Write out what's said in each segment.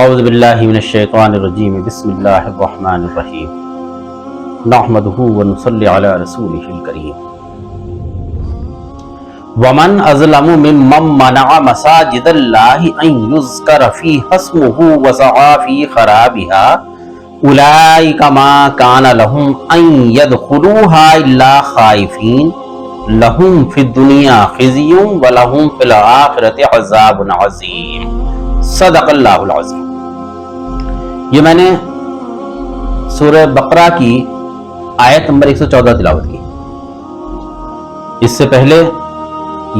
اعوذ باللہ من الشیطان الرجیم بسم اللہ الرحمن الرحیم نحمدہ ونصلی علی رسولہ الکریم ومن اظلم ممن منع مساجد اللہ ان یذکر فیہا اسمہ وسعی فی خرابها اولئک ما کان لہم ان یدخلوها الا خائفین لہم فی الدنیا خزی ولہم فی الآخرۃ عذاب عظیم۔ صدق اللہ العظیم۔ یہ میں نے سورہ بقرہ کی آیت نمبر 114 تلاوت کی۔ اس سے پہلے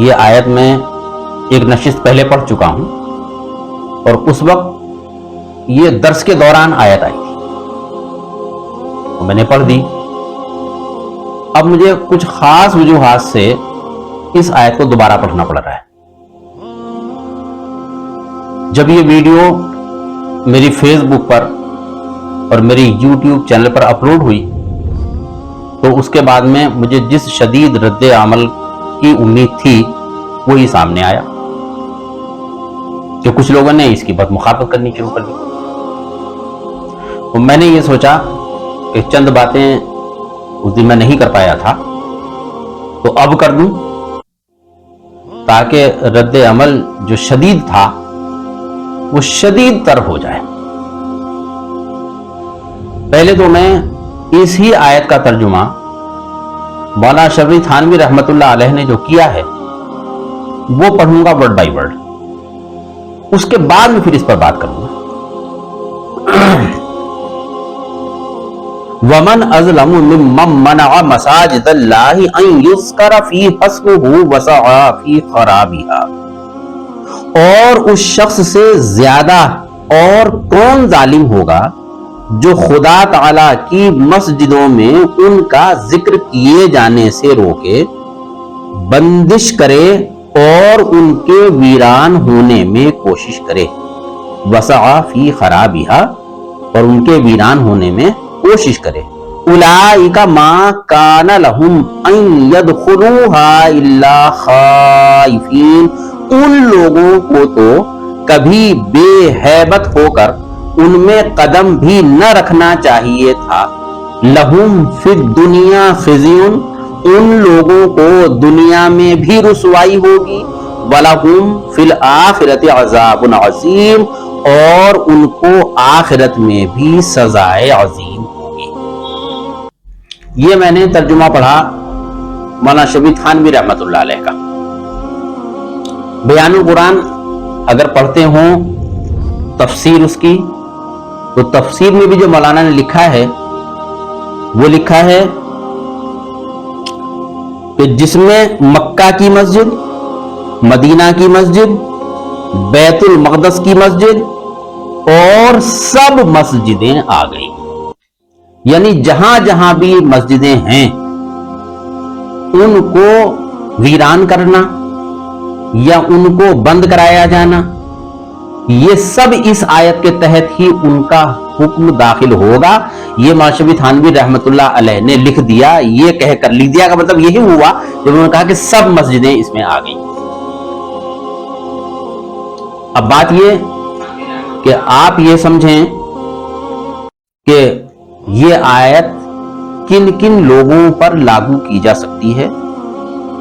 یہ آیت میں ایک نشست پہلے پڑھ چکا ہوں اور اس وقت یہ درس کے دوران آیت آئی تھی، میں نے پڑھ دی۔ اب مجھے کچھ خاص وجوہات سے اس آیت کو دوبارہ پڑھنا پڑ رہا ہے۔ جب یہ ویڈیو میری فیس بک پر اور میری یوٹیوب چینل پر اپلوڈ ہوئی تو اس کے بعد میں مجھے جس شدید رد عمل کی امید تھی وہی سامنے آیا کہ کچھ لوگوں نے اس کی بہت مخالفت کرنی شروع کر دی۔ تو میں نے یہ سوچا کہ چند باتیں اس دن میں نہیں کر پایا تھا تو اب کر دوں تاکہ رد عمل جو شدید تھا وہ شدید تر ہو جائے۔ پہلے تو میں اس ہی آیت کا ترجمہ مولانا شبلی تھانوی رحمۃ اللہ علیہ نے جو کیا ہے وہ پڑھوں گا ورڈ بائی ورڈ، اس کے بعد میں پھر اس پر بات کروں گا۔ وَمَنْ أَظْلَمُ مِمَّنْ مَنَعَ مَسَاجِدَ اللَّهِ أَنْ يُذْكَرَ فِيهَا اسْمُهُ وَسَعَى فِي خَرَابِهَا، اور اس شخص سے زیادہ اور کون ظالم ہوگا جو خدا تعالی کی مسجدوں میں ان کا ذکر کیے جانے سے روکے، بندش کرے اور ان کے ویران ہونے میں کوشش کرے۔ وسعى فی خرابها، اور ان کے ویران ہونے میں کوشش کرے۔ اولئک ما کان لہم ان یدخلوها الا خائفین، ان لوگوں کو تو کبھی بے ہیبت ہو کر ان میں قدم بھی نہ رکھنا چاہیے تھا۔ لہم فی الدنیا خزی، ان لوگوں کو دنیا میں بھی رسوائی ہوگی۔ ولہم فی الآخرۃ عذاب عظیم، اور ان کو آخرت میں بھی سزائے عظیم ہوگی۔ یہ میں نے ترجمہ پڑھا مولانا شبلی تھانوی رحمۃ اللہ علیہ کا۔ بیان القرآن اگر پڑھتے ہوں تفسیر اس کی، تو تفسیر میں بھی جو مولانا نے لکھا ہے وہ لکھا ہے کہ جس میں مکہ کی مسجد، مدینہ کی مسجد، بیت المقدس کی مسجد اور سب مسجدیں آ گئی، یعنی جہاں جہاں بھی مسجدیں ہیں ان کو ویران کرنا یا ان کو بند کرایا جانا، یہ سب اس آیت کے تحت ہی ان کا حکم داخل ہوگا۔ یہ مولانا شبلی تھانوی رحمۃ اللہ علیہ نے لکھ دیا، یہ کہہ کر لکھ دیا کا مطلب یہی ہوا جب انہوں نے کہا کہ سب مسجدیں اس میں آ گئی۔ اب بات یہ کہ آپ یہ سمجھیں کہ یہ آیت کن کن لوگوں پر لاگو کی جا سکتی ہے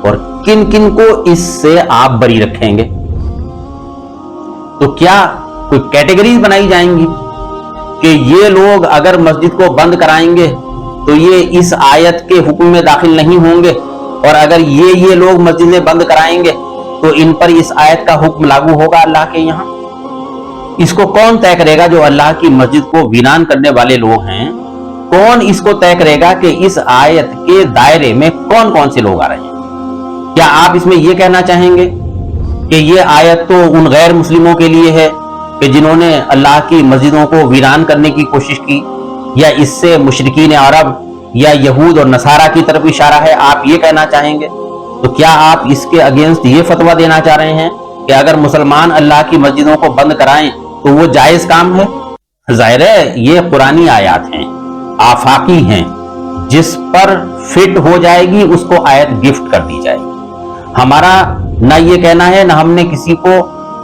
اور کن کن کو اس سے آپ بری رکھیں گے۔ تو کیا کوئی کیٹیگریز بنائی جائیں گی کہ یہ لوگ اگر مسجد کو بند کرائیں گے تو یہ اس آیت کے حکم میں داخل نہیں ہوں گے، اور اگر یہ لوگ مسجدیں بند کرائیں گے تو ان پر اس آیت کا حکم لاگو ہوگا اللہ کے یہاں؟ اس کو کون طے کرے گا؟ جو اللہ کی مسجد کو ویران کرنے والے لوگ ہیں، کون اس کو طے کرے گا کہ اس آیت کے دائرے میں کون کون سے لوگ آ رہے ہیں؟ کیا آپ اس میں یہ کہنا چاہیں گے کہ یہ آیت تو ان غیر مسلموں کے لیے ہے کہ جنہوں نے اللہ کی مسجدوں کو ویران کرنے کی کوشش کی، یا اس سے مشرکین عرب یا یہود اور نصارہ کی طرف اشارہ ہے؟ آپ یہ کہنا چاہیں گے؟ تو کیا آپ اس کے اگینسٹ یہ فتویٰ دینا چاہ رہے ہیں کہ اگر مسلمان اللہ کی مسجدوں کو بند کرائیں تو وہ جائز کام ہے؟ ظاہر ہے یہ قرآنی آیات ہیں، آفاقی ہیں، جس پر فٹ ہو جائے گی اس کو آیت گفٹ کر دی جائے گی۔ ہمارا نہ یہ کہنا ہے، نہ ہم نے کسی کو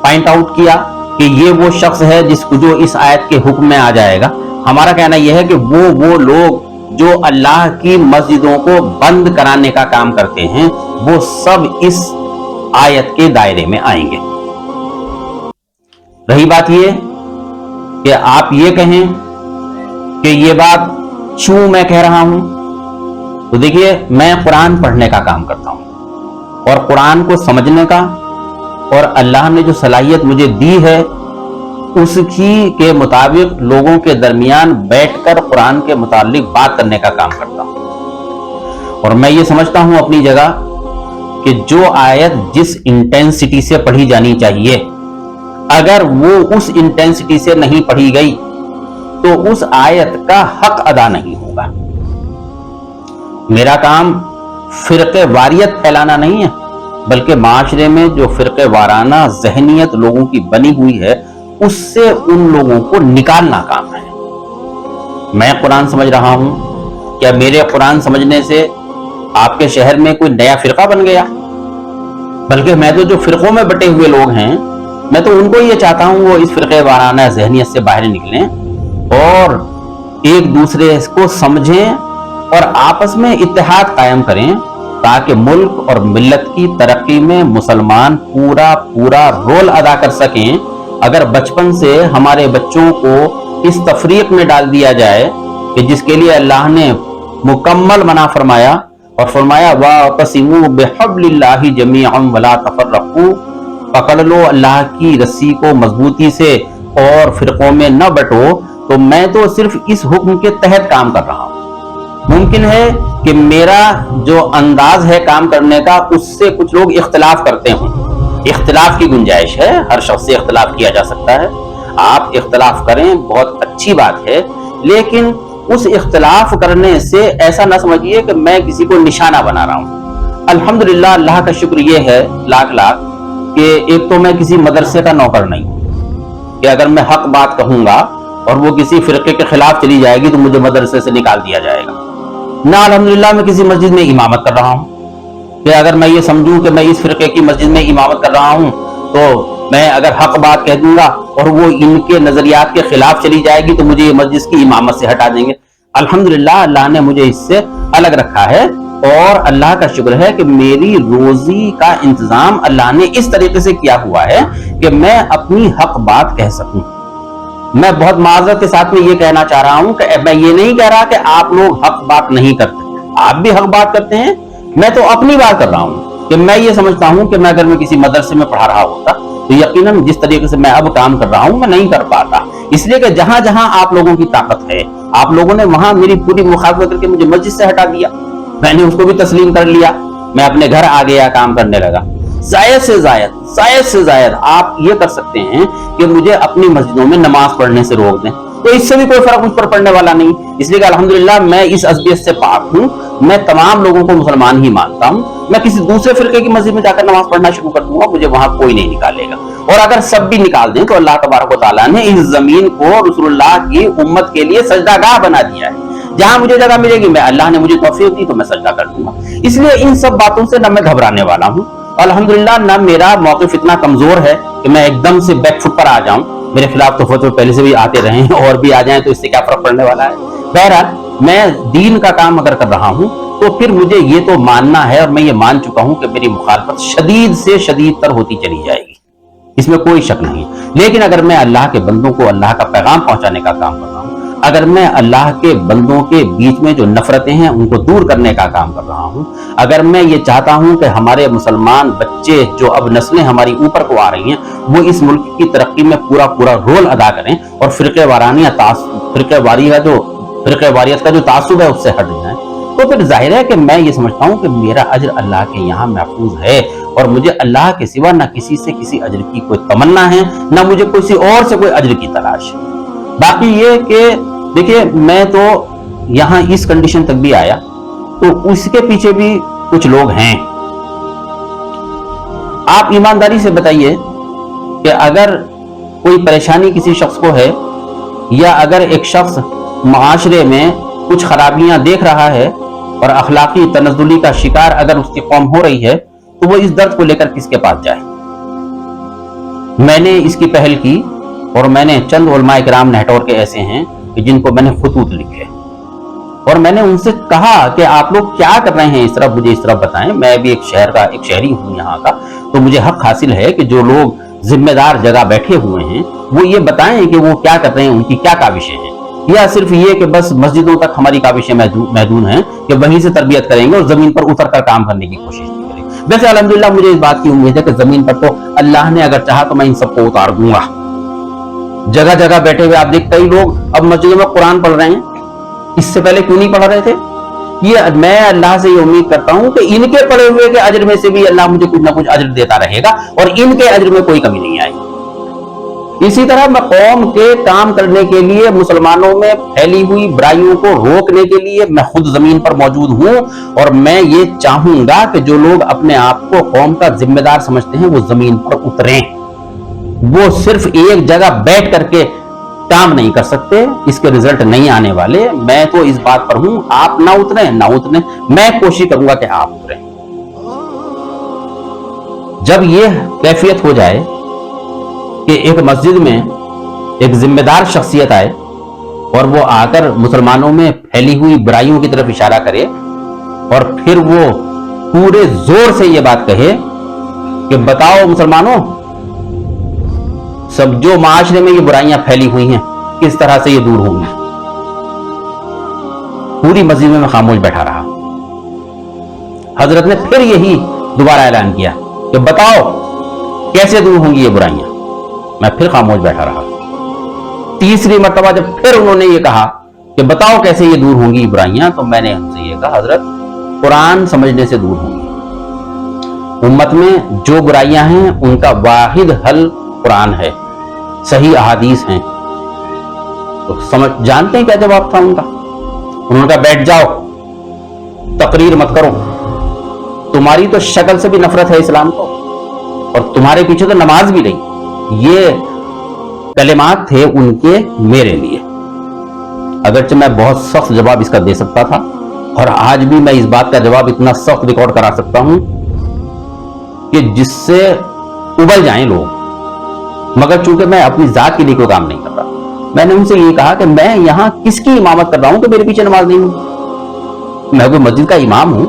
پوائنٹ آؤٹ کیا کہ یہ وہ شخص ہے جس کو جو اس آیت کے حکم میں آ جائے گا. ہمارا کہنا یہ ہے کہ وہ لوگ جو اللہ کی مسجدوں کو بند کرانے کا کام کرتے ہیں وہ سب اس آیت کے دائرے میں آئیں گے. رہی بات یہ کہ آپ یہ کہیں کہ یہ بات کیوں میں کہہ رہا ہوں، تو دیکھیے میں قرآن پڑھنے کا کام کرتا ہوں اور قرآن کو سمجھنے کا، اور اللہ نے جو صلاحیت مجھے دی ہے اس کی کے مطابق لوگوں کے درمیان بیٹھ کر قرآن کے متعلق بات کرنے کا کام کرتا ہوں. اور میں یہ سمجھتا ہوں اپنی جگہ کہ جو آیت جس انٹینسٹی سے پڑھی جانی چاہیے اگر وہ اس انٹینسٹی سے نہیں پڑھی گئی تو اس آیت کا حق ادا نہیں ہوگا. میرا کام فرقے واریت پھیلانا نہیں ہے، بلکہ معاشرے میں جو فرقے وارانہ ذہنیت لوگوں کی بنی ہوئی ہے اس سے ان لوگوں کو نکالنا کام ہے. میں قرآن سمجھ رہا ہوں، کیا میرے قرآن سمجھنے سے آپ کے شہر میں کوئی نیا فرقہ بن گیا؟ بلکہ میں تو جو فرقوں میں بٹے ہوئے لوگ ہیں میں تو ان کو یہ چاہتا ہوں وہ اس فرقے وارانہ ذہنیت سے باہر نکلیں اور ایک دوسرے کو سمجھیں اور آپس میں اتحاد قائم کریں تاکہ ملک اور ملت کی ترقی میں مسلمان پورا رول ادا کر سکیں. اگر بچپن سے ہمارے بچوں کو اس تفریق میں ڈال دیا جائے کہ جس کے لیے اللہ نے مکمل منع فرمایا اور فرمایا وَاعْتَصِمُوا بِحَبْلِ اللَّهِ جَمِيعًا وَلَا تَفَرَّقُوا، پکڑ لو اللہ کی رسی کو مضبوطی سے اور فرقوں میں نہ بٹو. تو میں تو صرف اس حکم کے تحت کام کر رہا ہوں. ممکن ہے کہ میرا جو انداز ہے کام کرنے کا اس سے کچھ لوگ اختلاف کرتے ہوں، اختلاف کی گنجائش ہے، ہر شخص سے اختلاف کیا جا سکتا ہے. آپ اختلاف کریں، بہت اچھی بات ہے، لیکن اس اختلاف کرنے سے ایسا نہ سمجھیے کہ میں کسی کو نشانہ بنا رہا ہوں. الحمدللہ اللہ کا شکر یہ ہے لاکھ کہ ایک تو میں کسی مدرسے کا نوکر نہیں ہوں کہ اگر میں حق بات کہوں گا اور وہ کسی فرقے کے خلاف چلی جائے گی تو مجھے مدرسے سے نکال دیا جائے گا. نہ الحمدللہ میں کسی مسجد میں امامت کر رہا ہوں کہ اگر میں یہ سمجھوں کہ میں اس فرقے کی مسجد میں امامت کر رہا ہوں تو میں اگر حق بات کہہ دوں گا اور وہ ان کے نظریات کے خلاف چلی جائے گی تو مجھے یہ مسجد کی امامت سے ہٹا دیں گے. الحمدللہ اللہ نے مجھے اس سے الگ رکھا ہے اور اللہ کا شکر ہے کہ میری روزی کا انتظام اللہ نے اس طریقے سے کیا ہوا ہے کہ میں اپنی حق بات کہہ سکوں. میں بہت معذرت کے ساتھ میں یہ کہنا چاہ رہا ہوں کہ میں یہ نہیں کہہ رہا کہ آپ لوگ حق بات نہیں کرتے، آپ بھی حق بات کرتے ہیں. میں تو اپنی بات کر رہا ہوں کہ میں یہ سمجھتا ہوں کہ میں اگر میں کسی مدرسے میں پڑھا رہا ہوتا تو یقیناً جس طریقے سے میں اب کام کر رہا ہوں میں نہیں کر پاتا. اس لیے کہ جہاں جہاں آپ لوگوں کی طاقت ہے آپ لوگوں نے وہاں میری پوری مخالفت کر کے مجھے مسجد سے ہٹا دیا. میں نے اس کو بھی تسلیم کر لیا، میں اپنے گھر آ گیا، کام کرنے لگا. زائد سے زائد آپ یہ کر سکتے ہیں کہ مجھے اپنی مسجدوں میں نماز پڑھنے سے روک دیں، تو اس سے بھی کوئی فرق مجھ پر پڑنے والا نہیں. اس لیے کہ الحمدللہ میں اس عصبیت سے پاک ہوں، میں تمام لوگوں کو مسلمان ہی مانتا ہوں. میں کسی دوسرے فرقے کی مسجد میں جا کر نماز پڑھنا شروع کر دوں گا، مجھے وہاں کوئی نہیں نکالے گا. اور اگر سب بھی نکال دیں تو اللہ تبارک و تعالیٰ نے اس زمین کو رسول اللہ کی امت کے لیے سجدہ گاہ بنا دیا ہے. جہاں مجھے جگہ ملے گی، میں اللہ نے مجھے توفیق دی تو میں سجدہ کر دوں گا. اس لیے ان سب باتوں سے نہ میں گھبرانے والا ہوں، الحمدللہ نہ میرا موقف اتنا کمزور ہے کہ میں ایک دم سے بیک فٹ پر آ جاؤں. میرے خلاف تو فتوے پہلے سے بھی آتے رہے ہیں اور بھی آ جائیں تو اس سے کیا فرق پڑنے والا ہے. بہرحال میں دین کا کام اگر کر رہا ہوں تو پھر مجھے یہ تو ماننا ہے اور میں یہ مان چکا ہوں کہ میری مخالفت شدید سے شدید تر ہوتی چلی جائے گی، اس میں کوئی شک نہیں. لیکن اگر میں اللہ کے بندوں کو اللہ کا پیغام پہنچانے کا کام کر رہا ہوں، اگر میں اللہ کے بندوں کے بیچ میں جو نفرتیں ہیں ان کو دور کرنے کا کام کر رہا ہوں، اگر میں یہ چاہتا ہوں کہ ہمارے مسلمان بچے جو اب نسلیں ہماری اوپر کو آ رہی ہیں وہ اس ملک کی ترقی میں پورا رول ادا کریں اور فرقے واریت کا جو تعصب ہے اس سے ہٹ جائیں، تو پھر ظاہر ہے کہ میں یہ سمجھتا ہوں کہ میرا اجر اللہ کے یہاں محفوظ ہے اور مجھے اللہ کے سوا نہ کسی سے کسی اجر کی کوئی تمنا ہے، نہ مجھے کسی اور سے کوئی اجر کی تلاش ہے. باقی یہ کہ دیکھیے میں تو یہاں اس کنڈیشن تک بھی آیا تو اس کے پیچھے بھی کچھ لوگ ہیں. آپ ایمانداری سے بتائیے کہ اگر کوئی پریشانی کسی شخص کو ہے یا اگر ایک شخص معاشرے میں کچھ خرابیاں دیکھ رہا ہے اور اخلاقی تنزلی کا شکار اگر اس کی قوم ہو رہی ہے تو وہ اس درد کو لے کر کس کے پاس جائے؟ मैंने इसकी पहल की और मैंने चंद उलमाए किराम नेहटौर के ऐसे हैं कि जिनको मैंने खुतूत लिखे और मैंने उनसे कहा कि आप लोग क्या कर रहे हैं, इस तरह मुझे इस तरह बताएं, मैं भी एक शहरी हूं यहाँ का, तो मुझे हक हासिल है कि जो लोग जिम्मेदार जगह बैठे हुए हैं वो ये बताएं कि वो क्या कर रहे हैं, उनकी क्या काविशें हैं, या सिर्फ ये कि बस मस्जिदों तक हमारी काविशें महदूद हैं कि वहीं से तरबियत करेंगे और जमीन पर उतर कर काम करने की कोशिश नहीं करेंगे। वैसे अल्हम्दुलिल्लाह मुझे इस बात की उम्मीद है कि जमीन पर तो अल्लाह ने अगर चाहा तो मैं इन सबको उतार दूंगा। जगह जगह बैठे हुए आप देख कई लोग अब मस्जिदों में कुरान पढ़ रहे हैं, इससे पहले क्यों नहीं पढ़ रहे थे? ये मैं अल्लाह से ये उम्मीद करता हूं कि इनके पढ़े हुए के अजर में से भी अल्लाह मुझे कुछ ना कुछ अजर देता रहेगा और इनके अजर में कोई कमी नहीं आएगी। इसी तरह मैं कौम के काम करने के लिए, मुसलमानों में फैली हुई बुराइयों को रोकने के लिए मैं खुद जमीन पर मौजूद हूं और मैं ये चाहूंगा कि जो लोग अपने आप को कौम का जिम्मेदार समझते हैं वो जमीन पर उतरें। वो सिर्फ एक जगह बैठ करके काम नहीं कर सकते, इसके रिजल्ट नहीं आने वाले। मैं तो इस बात पर हूं, आप ना उतरे ना उतरे, मैं कोशिश करूंगा कि आप उतरें। जब ये कैफियत हो जाए कि एक मस्जिद में एक जिम्मेदार शख्सियत आए और वो आकर मुसलमानों में फैली हुई बुराइयों की तरफ इशारा करे और फिर वो पूरे जोर से ये बात कहे कि बताओ मुसलमानों, सब जो माशरे में ये बुराइयां फैली हुई हैं किस तरह से ये दूर होंगी। पूरी मस्जिद में मैं खामोश बैठा रहा। हजरत ने फिर यही दोबारा ऐलान किया कि बताओ कैसे दूर होंगी ये बुराइयां। मैं फिर खामोश बैठा रहा। तीसरी मर्तबा जब फिर उन्होंने ये कहा कि बताओ कैसे ये दूर होंगी बुराइयां, तो मैंने उनसे ये कहा, हजरत कुरान समझने से दूर होंगी। उम्मत में जो बुराइयां हैं उनका वाहिद हल कुरान है, सही अहादीस हैं। तो समझ जानते हैं क्या जवाब था उनका? उन्होंने कहा बैठ जाओ, तकरीर मत करो, तुम्हारी तो शक्ल से भी नफरत है इस्लाम को और तुम्हारे पीछे तो नमाज भी नहीं। ये कलिमात थे उनके मेरे लिए। अगरचे मैं बहुत सख्त जवाब इसका दे सकता था और आज भी मैं इस बात का जवाब इतना सख्त रिकॉर्ड करा सकता हूं कि जिससे उबल जाएं लोग, मगर चूंकि मैं अपनी जात के लिए कोई काम नहीं कर रहा, मैंने उनसे ये कहा कि मैं यहां किसकी इमामत कर रहा हूं कि मेरे पीछे नमाज नहीं हूं। मैं कोई मस्जिद का इमाम हूं।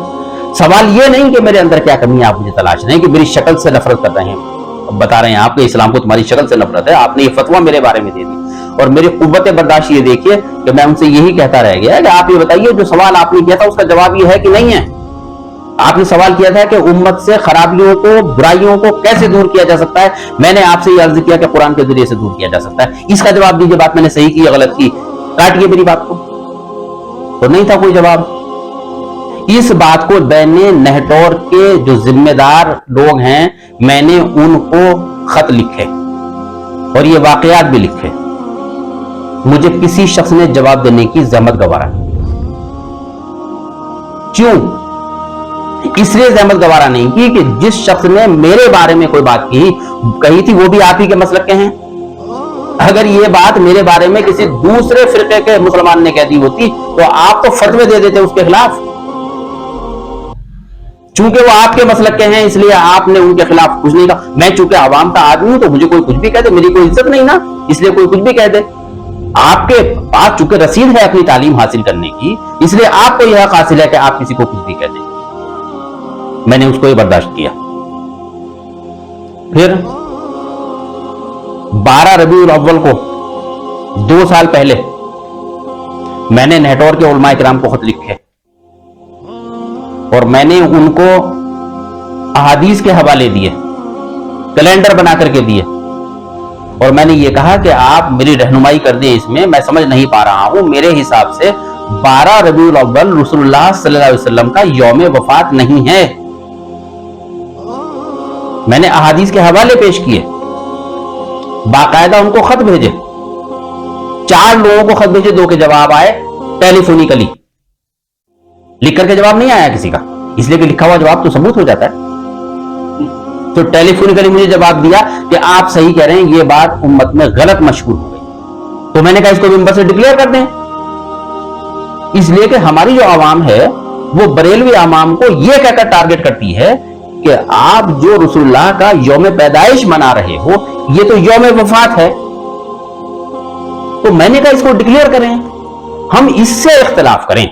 सवाल ये नहीं कि मेरे अंदर क्या कमी है, आप मुझे तलाश नहीं कि मेरी शक्ल से नफरत कर रहे हैं। बता रहे हैं आपके इस्लाम को तुम्हारी शक्ल से नफरत है, आपने ये फतवा मेरे बारे में दे दी और मेरी कुव्वत बर्दाश्त ये देखिए कि मैं उनसे यही कहता रह गया कि आप ये बताइए जो सवाल आपने किया था उसका जवाब ये है कि नहीं है। आपने सवाल किया था कि उम्मत से खराबियों को, बुराइयों को कैसे दूर किया जा सकता है। मैंने आपसे ये अर्ज किया कि कुरान के जरिए से दूर किया जा सकता है। इसका जवाब दीजिए, बात मैंने सही की या गलत की, काटिए मेरी बात को। तो नहीं था कोई जवाब। इस बात को मैंने नेहटौर के जो जिम्मेदार लोग हैं, मैंने उनको खत लिखे और ये वाकयात भी लिखे। मुझे किसी शख्स ने जवाब देने की जहमत गवारा। क्यों? इसलिए जहमत गवारा नहीं की कि जिस शख्स ने मेरे बारे में कोई बात कही थी वो भी आप ही के मसलक के हैं। अगर ये बात मेरे बारे में किसी दूसरे फिरके के मुसलमान ने कह दी होती तो आप तो फतवे दे देते उसके खिलाफ। चूंकि वो आपके मसलक के हैं इसलिए आपने उनके खिलाफ कुछ नहीं कहा। मैं चूंकि आवाम का आदमी हूं तो मुझे कोई कुछ भी कह दे, मेरी कोई इज्जत नहीं ना, इसलिए कोई कुछ भी कह दे। आपके पास चूंकि रसीद है अपनी तालीम हासिल करने की, इसलिए आपको यह हक हासिल है कि आप किसी को कुछ भी कह दें। मैंने उसको ये बर्दाश्त किया। फिर 12 रबीउल अव्वल को 2 साल पहले मैंने नेहटौर के उलमाए किराम को खत लिखे और मैंने उनको अहादीस के हवाले दिए, कैलेंडर बना करके दिए और मैंने ये कहा कि आप मेरी रहनुमाई कर दें इसमें, मैं समझ नहीं पा रहा हूं। मेरे हिसाब से 12 रबीउल अव्वल रसूलुल्लाह सल्लल्लाहु अलैहि वसल्लम का यौम वफात नहीं है। मैंने अहादीस के हवाले पेश किए, बाकायदा उनको खत भेजे। 4 लोगों को खत भेजे, 2 के जवाब आए टेलीफोनिकली। लिख करके जवाब नहीं आया किसी का, इसलिए कि लिखा हुआ जवाब तो सबूत हो जाता है। तो टेलीफोनिकली मुझे जवाब दिया कि आप सही कह रहे हैं, ये बात उम्मत में गलत मशहूर हो गई। तो मैंने कहा इसको मिंबर से डिक्लेयर कर दें, इसलिए कि हमारी जो आवाम है वो बरेलवी आवाम को यह कहकर टारगेट करती है کہ आप जो रसूलुल्लाह का यौम पैदाइश मना रहे हो, ये तो यौम वफात है। तो मैंने कहा इसको डिक्लेयर करें, हम इससे इख्तिलाफ करें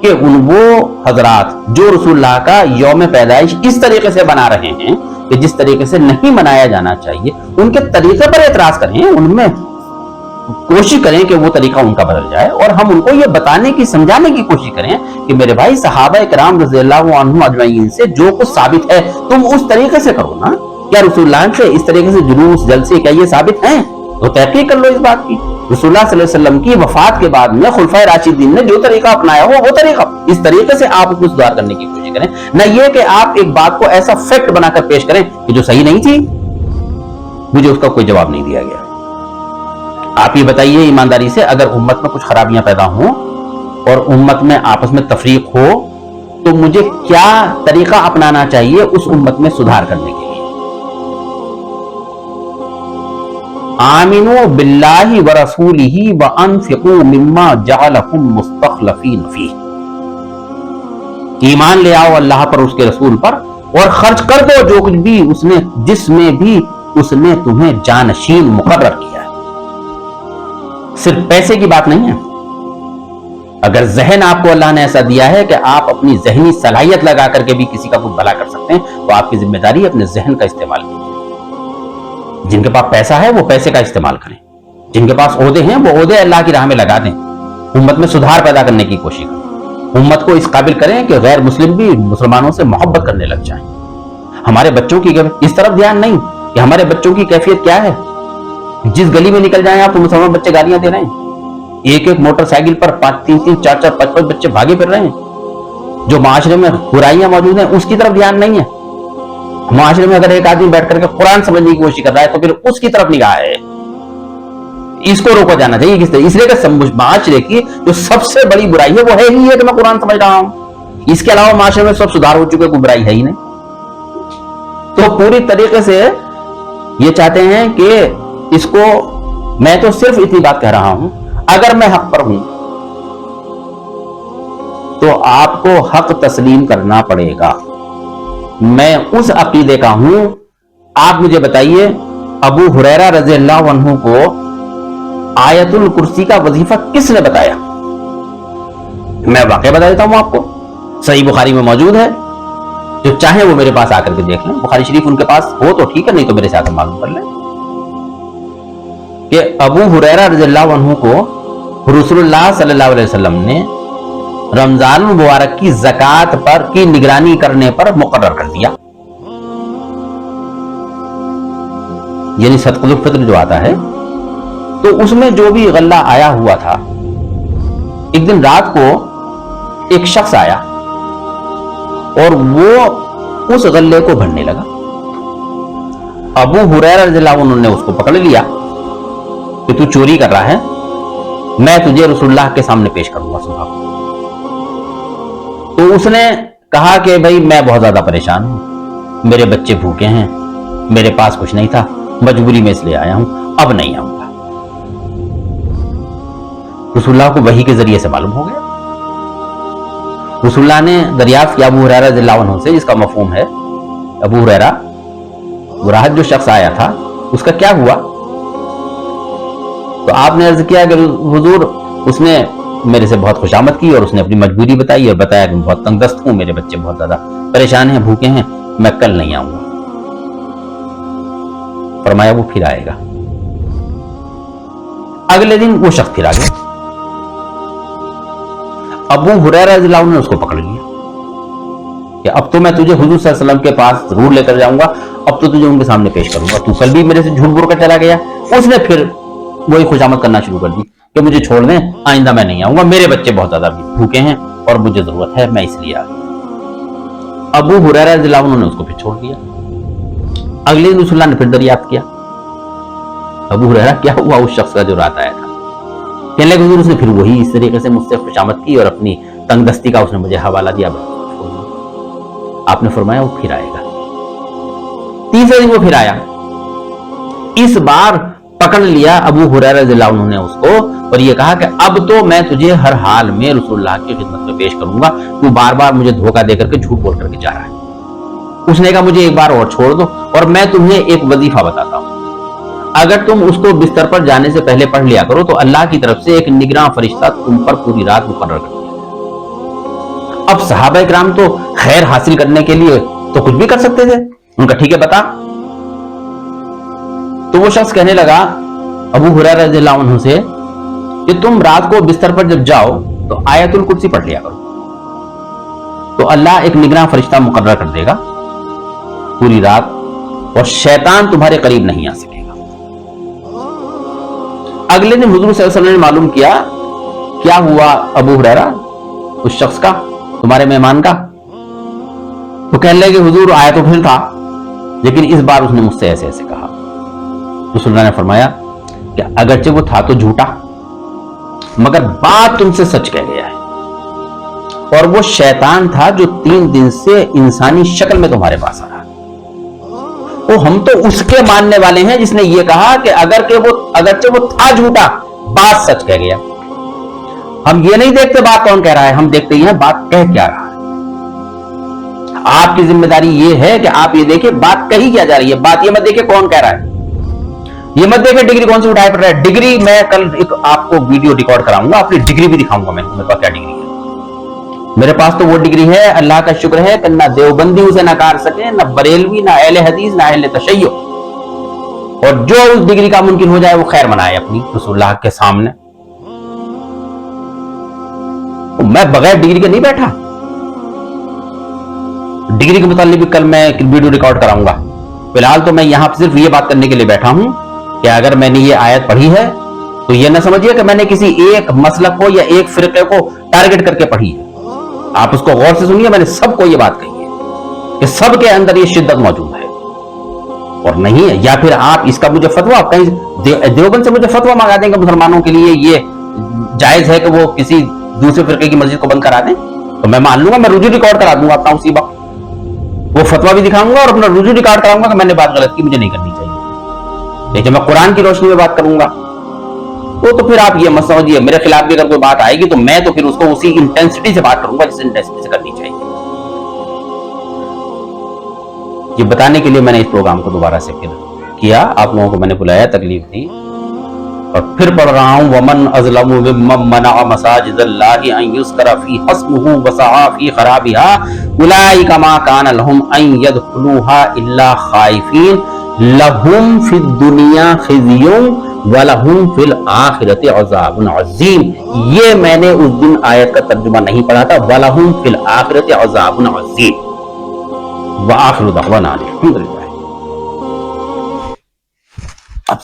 कि वो हजरात जो रसूलुल्लाह का यौम पैदाइश इस तरीके से बना रहे हैं कि जिस तरीके से नहीं मनाया जाना चाहिए, उनके तरीके पर एतराज करें, उनमें कोशिश करें कि वो तरीका उनका बदल जाए, और हम उनको ये बताने की, समझाने की कोशिश करें कि मेरे भाई सहाबा इकराम रज़ियल्लाहु अन्हुम अजमईन से जो कुछ साबित है तुम उस तरीके से करो ना। क्या रसूलुल्लाह से इस तरीके से जुलूस जलसे क्या ये साबित है? तो तहकीक कर लो इस बात की। रसूलुल्लाह सल्लल्लाहु अलैहि वसल्लम की वफात के बाद में खुलफाए राशिदीन ने जो तरीका अपनाया हो वो तरीका, इस तरीके से आप उसमें सुधार करने की कोशिश करें, न ये कि आप एक बात को ऐसा फैक्ट बनाकर पेश करें कि जो सही नहीं थी। मुझे उसका कोई जवाब नहीं दिया गया। आप ये बताइए ईमानदारी से, अगर उम्मत में कुछ खराबियां पैदा हों और उम्मत में आपस में तफरीक हो, तो मुझे क्या तरीका अपनाना चाहिए उस उम्मत में सुधार करने के लिए? आमिनु बिल्लाहि व रसूलिही व अनफिकू मिम्मा जअलकुम मुस्तखलफीन फीह। ईमान ले आओ अल्लाह पर, उसके रसूल पर, और खर्च कर दो जो कुछ भी उसने, जिसमें भी उसने तुम्हें जानशीन मुकर्रर किया है। सिर्फ पैसे की बात नहीं है। अगर जहन आपको अल्लाह ने ऐसा दिया है कि आप अपनी जहनी सलाहियत लगा करके भी किसी का कुछ भला कर सकते हैं, तो आपकी जिम्मेदारी अपने जहन का इस्तेमाल कीजिए। जिनके पास पैसा है वो पैसे का इस्तेमाल करें, जिनके पास ओहदे हैं वो ओहदे अल्लाह की राह में लगा दें, उम्मत में सुधार पैदा करने की कोशिश करें, उम्मत को इस काबिल करें कि गैर मुस्लिम भी मुसलमानों से मोहब्बत करने लग जाएं। हमारे बच्चों की इस तरफ ध्यान नहीं कि हमारे बच्चों की कैफियत क्या है। जिस गली में निकल जाएं आप तो मुसलमान बच्चे गालियां दे रहे हैं, एक एक मोटरसाइकिल पर 3-3, 4-4, 5-5 बच्चे भागे फिर रहे हैं। जो माशरे में बुराइयां मौजूद हैं उसकी तरफ ध्यान नहीं है। माशरे में अगर एक आदमी बैठ करके कुरान समझने की कोशिश कर रहा है तो फिर उसकी तरफ निगाह है। इसको रोका जाना चाहिए किस तरह, इसलिए कि माशरे की जो सबसे बड़ी बुराई है वो है ही है कि मैं कुरान समझ रहा हूं। इसके अलावा माशरे में सब सुधार हो चुके, कोई बुराई है ही नहीं। तो पूरी तरीके से ये चाहते हैं कि इसको, मैं तो सिर्फ इतनी बात कह रहा हूं, अगर मैं हक पर हूं तो आपको हक तस्लीम करना पड़ेगा। मैं उस अकीदे का हूं। आप मुझे बताइए, अबू हुरैरा रज़ियल्लाहु अन्हु को आयतुल कुर्सी का वजीफा किसने बताया? मैं वाकई बता देता हूं आपको, सही बुखारी में मौजूद है। जो चाहे वो मेरे पास आकर के देख लें, बुखारी शरीफ उनके पास हो तो ठीक है, नहीं तो मेरे से आकर मालूम कर लें कि अबू हुरैरा रज़ियल्लाहु अन्हु को रसूलुल्लाह सल्लल्लाहु अलैहि वसल्लम ने रमजान मुबारक की ज़कात पर की निगरानी करने पर मुकर्रर कर दिया। यानी सदक़तुल फित्र जो आता है, तो उसमें जो भी गल्ला आया हुआ था, एक दिन रात को एक शख्स आया और वो उस गल्ले को भरने लगा। अबू हुरैरा रज़ियल्लाहु अन्हु ने उसको पकड़ लिया कि तू चोरी कर रहा है, मैं तुझे रसूलुल्लाह के सामने पेश करूंगा सुबह को। तो उसने कहा कि भाई मैं बहुत ज्यादा परेशान हूं, मेरे बच्चे भूखे हैं, मेरे पास कुछ नहीं था, मजबूरी में इसलिए आया हूं, अब नहीं आऊंगा। रसूलुल्लाह को वही के जरिए से मालूम हो गया। रसूलुल्लाह ने दरियाफ्त किया अबू हुरैरा रज़ियल्लाहु अन्हु से, जिसका मफहूम है अबू हुरैरा, बुराहत जो शख्स आया था उसका क्या हुआ? तो आपने अर्ज किया कि हुजूर, उसने मेरे से बहुत खुशामद की और उसने अपनी मजबूरी बताई और बताया कि मैं बहुत तंगदस्त हूं, मेरे बच्चे बहुत ज्यादा परेशान हैं, भूखे हैं, मैं कल नहीं आऊंगा। फरमाया वो फिर आएगा। अगले दिन वो शख्स फिर आ गया। अबू हुरैरा रज़ियल्लाहु अन्हु ने उसको पकड़ लिया कि अब तो मैं तुझे हुजूर सल्लल्लाहु अलैहि वसल्लम के पास जरूर लेकर जाऊंगा, अब तो तुझे उनके सामने पेश करूंगा। तू कल भी मेरे से झूठ बोल कर चला गया। उसने फिर वही खुशामद करना शुरू कर दी कि मुझे छोड़ दें, आइंदा मैं नहीं आऊंगा, मेरे बच्चे बहुत ज्यादा भूखे हैं और मुझे जरूरत है, मैं इसलिए आ गया। अबू हुरैरा रज़ियल्लाहु अन्हु ने उसको फिर छोड़ दिया। अगले दिन रसूलुल्लाह ने फिर दरियाफ्त किया, अबू हुरैरा क्या हुआ उस शख्स का जो रात आया था? कहने लगे हुजूर, उसने फिर वही इस तरीके से मुझसे खुशामद की और अपनी तंगदस्ती का उसने मुझे हवाला दिया। आपने फरमाया वो फिर आएगा। तीसरे दिन वो फिर आया। इस बार पकड़ लिया अबू हुरैरा रज़ियल्लाहु अन्हु ने उसको और ये कहा कि अब तो मैं तुझे हर हाल में रसूलुल्लाह की खिदमत में पेश करूंगा, तू बार बार मुझे धोखा देकर के झूठ बोल करके जा रहा है। उसने कहा मुझे एक बार और छोड़ दो और मैं तुम्हें एक वजीफा बताता हूं, अगर तुम उसको बिस्तर पर जाने से पहले पढ़ लिया करो तो अल्लाह की तरफ से एक निगरान फरिश्ता तुम पर पूरी रात मुकर्रर कर दिया। अब सहाबा इकराम तो खैर हासिल करने के लिए तो कुछ भी कर सकते थे। उनका ठीक है बता। तो वो शख्स कहने लगा अबू हुरैरा रज़ियल्लाहु अन्हु से कि तुम रात को बिस्तर पर जब जाओ तो आयतुल कुर्सी पढ़ लिया करो, तो अल्लाह एक निगरान फरिश्ता मुकर्रर कर देगा पूरी रात और शैतान तुम्हारे करीब नहीं आ सकेगा। अगले दिन हुजूर सल्लल्लाहु अलैहि वसल्लम ने मालूम किया क्या हुआ अबू हुरैरा, उस शख्स का, तुम्हारे मेहमान का। तो कहने लगे हुजूर आया तो फिर था, लेकिन इस बार उसने मुझसे ऐसे ऐसे कहा। रसूलुल्लाह ने फरमाया कि अगरचे वो था तो झूठा, मगर बात तुमसे सच कह गया है, और वो शैतान था जो 3 दिन से इंसानी शक्ल में तुम्हारे पास आ रहा है। तो हम तो उसके मानने वाले हैं जिसने ये कहा कि अगरचे वो था झूठा, बात सच कह गया। हम ये नहीं देखते बात कौन कह रहा है, हम देखते हैं बात कह क्या रहा है। आपकी जिम्मेदारी ये है कि आप ये देखिए बात कही क्या जा रही है, बात ये मत देखिए कौन कह रहा है, ये मत देखिए डिग्री कौन सी उठाए पड़ रहा है। डिग्री मैं कल एक आपको वीडियो रिकॉर्ड कराऊंगा, अपनी डिग्री भी दिखाऊंगा मैं, मेरे पास क्या डिग्री है। मेरे पास तो वो डिग्री है, अल्लाह का शुक्र है कि ना देवबंदी उसे नकार सके, ना बरेलवी, ना अहले हदीस, ना अहले तशय्यो। और जो उस डिग्री का मुमकिन हो जाए वो खैर मनाए अपनी रसूलुल्लाह के सामने। मैं बगैर डिग्री के नहीं बैठा। डिग्री के मुतालिक भी कल मैं एक वीडियो रिकॉर्ड कराऊंगा। फिलहाल तो मैं यहां पर सिर्फ ये बात करने के लिए बैठा हूं कि अगर मैंने ये आयत पढ़ी है तो ये ना समझिए कि मैंने किसी एक मसलक को या एक फिरके को टारगेट करके पढ़ी है। आप उसको गौर से सुनिए, मैंने सबको ये बात कही है कि सबके अंदर ये शिद्दत मौजूद है और नहीं है। या फिर आप इसका मुझे फतवा कहीं देवबंद से मुझे फतवा मंगा देंगे मुसलमानों के लिए ये जायज है कि वो किसी दूसरे फिरके की मस्जिद को बंद करा दें, तो मैं मान लूंगा, मैं रुजू रिकॉर्ड करा दूंगा अपना उसी वक्त, वो फतवा भी दिखाऊंगा और अपना रुजू रिकॉर्ड कराऊंगा कि मैंने बात गलत की, मुझे नहीं करनी चाहिए। लेकिन मैं कुरान की रोशनी में बात करूंगा तो फिर आप ये मत समझिए मेरे खिलाफ भी अगर कोई बात आएगी तो मैं तो फिर उसको उसी इंटेंसिटी से बात करूंगा जिस इंटेंसिटी से करनी चाहिए। ये बताने के लिए मैंने इस प्रोग्राम को दोबारा से फिर किया, आप लोगों को मैंने बुलाया, तकलीफ दी और फिर पढ़ रहा हूं वमन अज़लमु मिम्मन मनअ मसाजिदल्लाहि अन युज़करा फी हस्मुहु व सआ फी खराबिहा उलाइका मा कान लहुम अन यदखुलूहा इल्ला खाइफीन लहुम फिद दुनिया खिज़्युन व लहुम फिल आखिरति अज़ाबुन अज़ीम। ये मैंने उस दिन आयत का तर्जुमा नहीं पढ़ा था, व लहुम फिल आखिरति अज़ाबुन अज़ीम। व आखिरु दअवाना अल्हम्दुलिल्लाह।